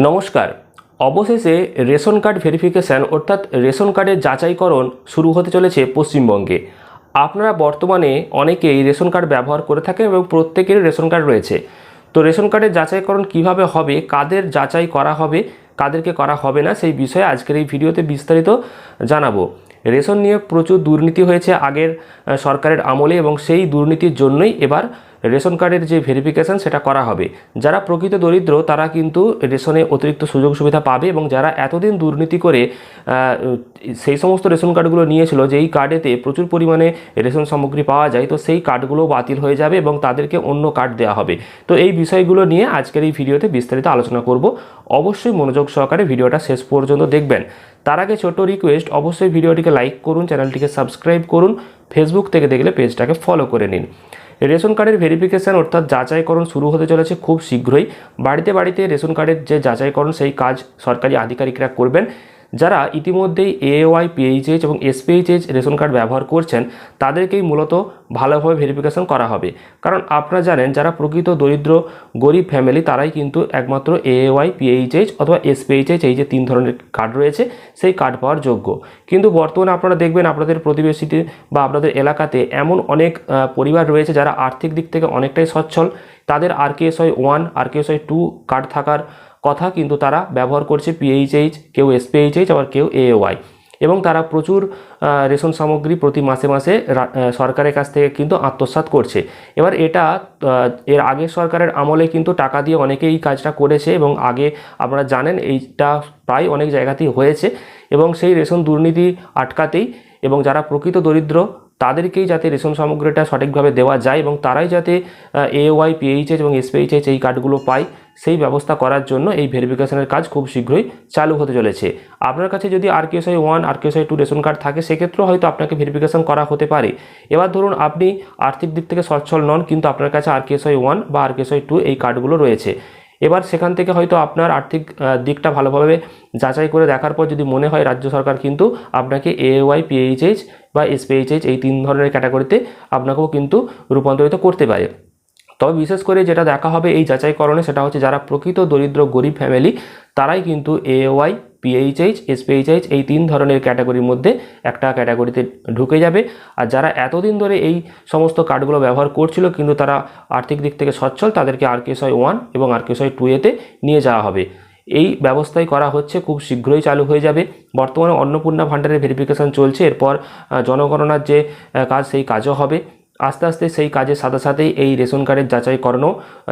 নমস্কার। অবশেষে ration card verification অর্থাৎ রেশন কার্ডের যাচাইকরণ শুরু হতে চলেছে পশ্চিমবঙ্গে। আপনারা বর্তমানে অনেকেই রেশন কার্ড ব্যবহার করে থাকেন এবং প্রত্যেকেরই রেশন কার্ড রয়েছে। তো রেশন কার্ডের যাচাইকরণ কিভাবে হবে, কাদের যাচাই করা হবে, কাদেরকে করা হবে না, সেই বিষয়ে আজকের এই ভিডিওতে বিস্তারিত জানাবো। রেশন নিয়ে প্রচুর দুর্নীতি হয়েছে আগের সরকারের আমলে এবং সেই দুর্নীতির জন্যই এবার রেশন কার্ডের যে ভেরিফিকেশান সেটা করা হবে। যারা প্রকৃত দরিদ্র তারা কিন্তু রেশনে অতিরিক্ত সুযোগ সুবিধা পাবে এবং যারা এতদিন দুর্নীতি করে সেই সমস্ত রেশন কার্ডগুলো নিয়েছিল যেই কার্ডেতে প্রচুর পরিমাণে রেশন সামগ্রী পাওয়া যায়, তো সেই কার্ডগুলো বাতিল হয়ে যাবে এবং তাদেরকে অন্য কার্ড দেওয়া হবে। তো এই বিষয়গুলো নিয়ে আজকের এই ভিডিওতে বিস্তারিত আলোচনা করব। অবশ্যই মনোযোগ সহকারে ভিডিওটা শেষ পর্যন্ত দেখবেন। তার আগে ছোট রিকোয়েস্ট, অবশ্যই ভিডিওটিকে লাইক করুন, চ্যানেলটিকে সাবস্ক্রাইব করুন, ফেসবুক থেকে দেখলে পেজটাকে ফলো করে নিন। রেশন কার্ডের ভেরিফিকেশান অর্থাৎ যাচাইকরণ শুরু হতে চলেছে খুব শীঘ্রই। বাড়িতে বাড়িতে রেশন কার্ডের যে যাচাইকরণ সেই কাজ সরকারি আধিকারিকরা করবেন। যারা ইতিমধ্যেই এওয়াই, পিএইচএইচ এবং এসপিএইচএইচ রেশন কার্ড ব্যবহার করছেন তাদেরকেই মূলত ভালোভাবে ভেরিফিকেশান করা হবে। কারণ আপনারা জানেন যারা প্রকৃত দরিদ্র গরিব ফ্যামিলি তারাই কিন্তু একমাত্র এওয়াই, পিএইচএইচ অথবা এসপিএইচএইচ এই যে 3 ধরনের কার্ড রয়েছে সেই কার্ড পাওয়ার যোগ্য। কিন্তু বর্তমানে আপনারা দেখবেন আপনাদের প্রতিবেশীতে বা আপনাদের এলাকাতে এমন অনেক পরিবার রয়েছে যারা আর্থিক দিক থেকে অনেকটাই সচ্ছল। তাদের RKSY 1, RKSY 2 কার্ড থাকার কথা, কিন্তু তারা ব্যবহার করছে পিএইচএইচ, কেউ এসপিএইচএইচ, আবার কেউ এওয়াই, এবং তারা প্রচুর রেশন সামগ্রী প্রতি মাসে মাসে সরকারের কাছ থেকে কিন্তু আত্মসাৎ করছে। এবার এটা এর আগের সরকারের আমলে কিন্তু টাকা দিয়ে অনেকেই এই কাজটা করেছে এবং আগে আপনারা জানেন এইটা প্রায় অনেক জায়গাতেই হয়েছে। এবং সেই রেশন দুর্নীতি আটকাতেই এবং যারা প্রকৃত দরিদ্র তাদেরকেই যাতে রেশন সামগ্রীটা সঠিকভাবে দেওয়া যায় এবং তারাই যাতে এওয়াই, পিএইচএইচ এবং এসপিএইচএইচ এই কার্ডগুলো পায়, সেই ব্যবস্থা করার জন্য এই ভেরিফিকেশনের কাজ খুব শীঘ্রই চালু হতে চলেছে। আপনার কাছে যদি RKSY 1, RKSY 2 রেশন কার্ড থাকে সেক্ষেত্রেও হয়তো আপনাকে ভেরিফিকেশন করা হতে পারে। এবার ধরুন আপনি আর্থিক দিক থেকে সচ্ছল নন, কিন্তু আপনার কাছে RKSY 1 বা RKSY 2 এই কার্ডগুলো রয়েছে। এবার সেখান থেকে হয়তো আপনার আর্থিক দিকটা ভালোভাবে যাচাই করে দেখার পর যদি মনে হয় রাজ্য সরকার কিন্তু আপনাকে এওয়াই, পিএইচএইচ বা এসপিএইচএইচ এই 3 ধরনের ক্যাটাগরিতে আপনাকেও কিন্তু রূপান্তরিত করতে পারে। তবে বিশেষ করে যেটা দেখা হবে এই যাচাইকরণে সেটা হচ্ছে যারা প্রকৃত দরিদ্র গরিব ফ্যামিলি তারাই কিন্তু এওয়াই, পিএইচএইচ, এসপিএইচএইচ এই 3 ধরনের ক্যাটাগরির মধ্যে একটা ক্যাটাগরিতে ঢুকে যাবে। আর যারা এতদিন ধরে এই সমস্ত কার্ডগুলো ব্যবহার করছিল কিন্তু তারা আর্থিক দিক থেকে সচ্ছল, তাদেরকে RKSY 1 এবং RKSY 2 এতে নিয়ে যাওয়া হবে। এই ব্যবস্থাই করা হচ্ছে, খুব শীঘ্রই চালু হয়ে যাবে। বর্তমানে অন্নপূর্ণা ভাণ্ডারের ভেরিফিকেশান চলছে, এরপর জনগণনার যে কাজ সেই কাজও হবে। আস্তে আস্তে সেই কাজের সাথে সাথেই এই রেশন কার্ডের যাচাইকরণও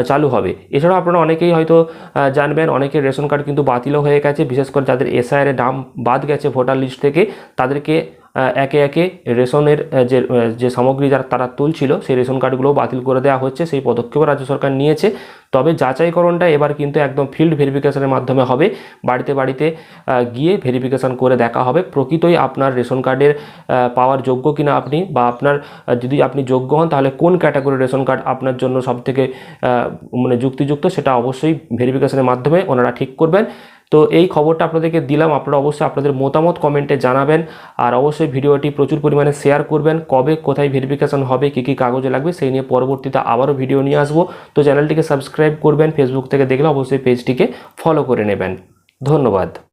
চালু হবে। এছাড়াও আপনারা অনেকেই হয়তো জানবেন অনেকের রেশন কার্ড কিন্তু বাতিলও হয়ে গেছে, বিশেষ করে যাদের SIR নাম বাদ গেছে ভোটার লিস্ট থেকে তাদেরকে একে একে রেশনের যে সামগ্রী যারা তারা তুলছিল সেই রেশন কার্ডগুলোও বাতিল করে দেওয়া হচ্ছে। সেই পদক্ষেপও রাজ্য সরকার নিয়েছে। তবে যাচাইকরণটা এবার কিন্তু একদম ফিল্ড ভেরিফিকেশনের মাধ্যমে হবে। বাড়িতে বাড়িতে গিয়ে ভেরিফিকেশান করে দেখা হবে প্রকৃতই আপনার রেশন কার্ডের পাওয়ার যোগ্য কিনা আপনি, বা আপনার যদি আপনি যোগ্য হন তাহলে কোন ক্যাটাগরির রেশন কার্ড আপনার জন্য সবথেকে মানে যুক্তিযুক্ত, সেটা অবশ্যই ভেরিফিকেশনের মাধ্যমে ওনারা ঠিক করবেন। তো এই খবরটা আপনাদেরকে দিলাম। আপনারা অবশ্যই আপনাদের মতামত কমেন্টে জানাবেন আর অবশ্যই ভিডিওটি প্রচুর পরিমাণে শেয়ার করবেন। কবে কোথায় ভেরিফিকেশন হবে, কী কী কাগজে লাগবে সেই নিয়ে পরবর্তীতে আবারও ভিডিও নিয়ে আসবো। তো চ্যানেলটিকে সাবস্ক্রাইব করবেন, ফেসবুক থেকে দেখলে অবশ্যই পেজটিকে ফলো করে নেবেন। ধন্যবাদ।